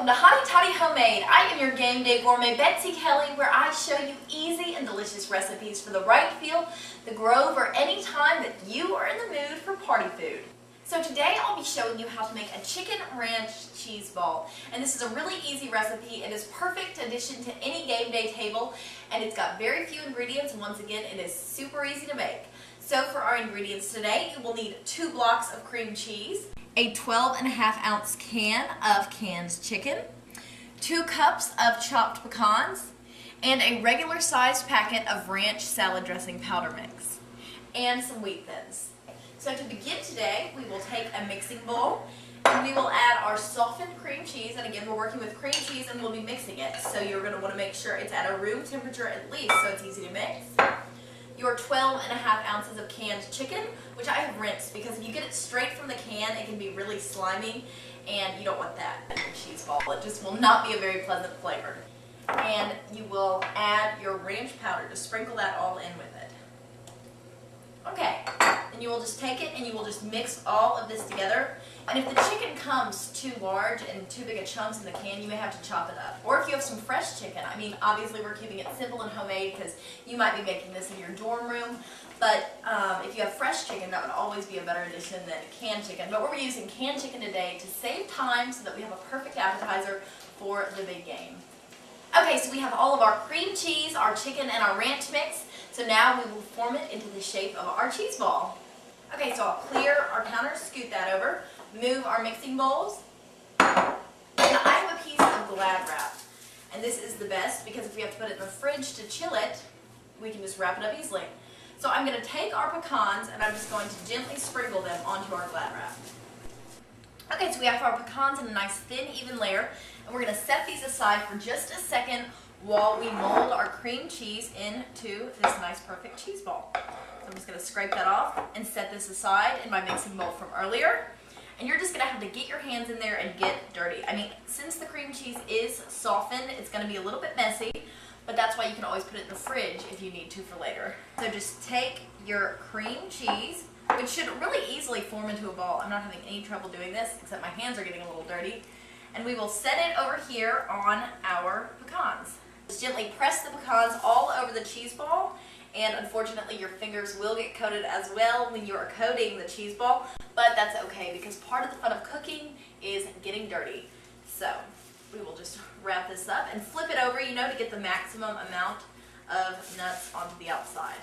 welcome to Hotty Toddy Homemade. I am your Game Day Gourmet Betsy Kelly, where I show you easy and delicious recipes for the right field, the grove, or any time that you are in the mood for party food. So today I'll be showing you how to make a Chicken Ranch Cheeseball. And this is a really easy recipe. It is perfect addition to any game day table, and it's got very few ingredients, and once again it is super easy to make. So for our ingredients today, you will need 2 blocks of cream cheese, a 12.5-ounce can of canned chicken, 2 cups of chopped pecans, and a regular sized packet of ranch salad dressing powder mix, and some wheat thins. So to begin today, we will take a mixing bowl and we will add our softened cream cheese, and again we're working with cream cheese and we'll be mixing it, so you're going to want to make sure it's at a room temperature at least so it's easy to mix. Your 12.5 ounces of canned chicken, which I have rinsed because if you get it straight from the can, it can be really slimy and you don't want that in your cheese ball. It just will not be a very pleasant flavor. And you will add your ranch powder to sprinkle that all in with it. Okay, and you will just take it and you will just mix all of this together. And if the chicken comes too large and too big a chunks in the can, you may have to chop it up. Or if you have some fresh chicken, I mean, obviously we're keeping it simple and homemade because you might be making this in your dorm room. But if you have fresh chicken, that would always be a better addition than canned chicken. But we're using canned chicken today to save time so that we have a perfect appetizer for the big game. Okay, so we have all of our cream cheese, our chicken, and our ranch mix. So now we will form it into the shape of our cheese ball. Okay, so I'll clear our counter, scoot that over, move our mixing bowls, and I have a piece of Glad wrap. And this is the best because if we have to put it in the fridge to chill it, we can just wrap it up easily. So I'm going to take our pecans and I'm just going to gently sprinkle them onto our Glad wrap. Okay, so we have our pecans in a nice thin, even layer, and we're going to set these aside for just a second while we mold our cream cheese into this nice, perfect cheese ball. So I'm just going to scrape that off and set this aside in my mixing bowl from earlier. And you're just going to have to get your hands in there and get dirty. I mean, since the cream cheese is softened, it's going to be a little bit messy, but that's why you can always put it in the fridge if you need to for later. So just take your cream cheese, which should really easily form into a ball. I'm not having any trouble doing this, except my hands are getting a little dirty. And we will set it over here on our pecans. Just gently press the pecans all over the cheese ball, and unfortunately your fingers will get coated as well when you are coating the cheese ball, but that's okay because part of the fun of cooking is getting dirty. So we will just wrap this up and flip it over, you know, to get the maximum amount of nuts onto the outside.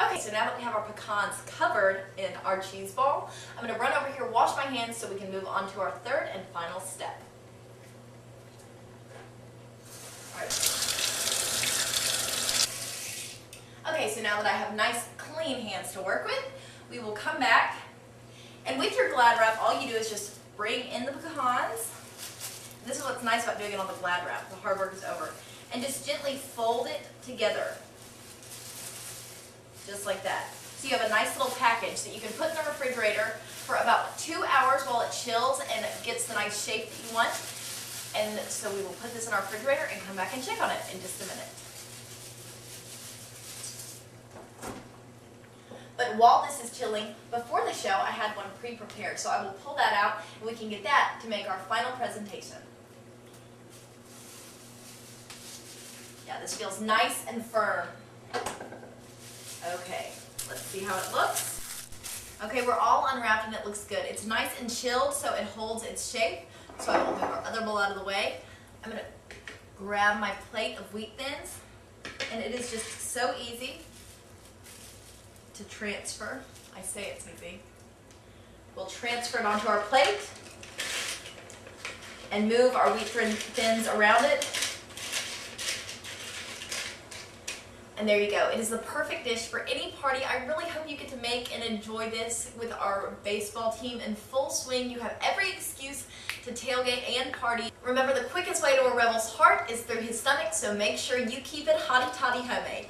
Okay, so now that we have our pecans covered in our cheese ball, I'm going to run over here, wash my hands so we can move on to our third and final step. All right. Okay, so now that I have nice clean hands to work with, we will come back, and with your Glad wrap, all you do is just bring in the pecans. This is what's nice about doing it on the Glad wrap. The hard work is over. And just gently fold it together, just like that. So you have a nice little package that you can put in the refrigerator for about 2 hours while it chills and it gets the nice shape that you want. And so we will put this in our refrigerator and come back and check on it in just a minute. But while this is chilling, before the show, I had one pre-prepared, so I will pull that out and we can get that to make our final presentation. Yeah, this feels nice and firm. Okay, let's see how it looks. Okay, we're all unwrapped and it looks good. It's nice and chilled, so it holds its shape. So I will move our other bowl out of the way. I'm going to grab my plate of wheat thins, and it is just so easy to transfer. I say it's easy. We'll transfer it onto our plate and move our wheat thins around it. And there you go. It is the perfect dish for any party. I really hope you get to make and enjoy this with our baseball team in full swing. You have every excuse to tailgate and party. Remember, the quickest way to a rebel's heart is through his stomach, so make sure you keep it Hotty Toddy Homemade.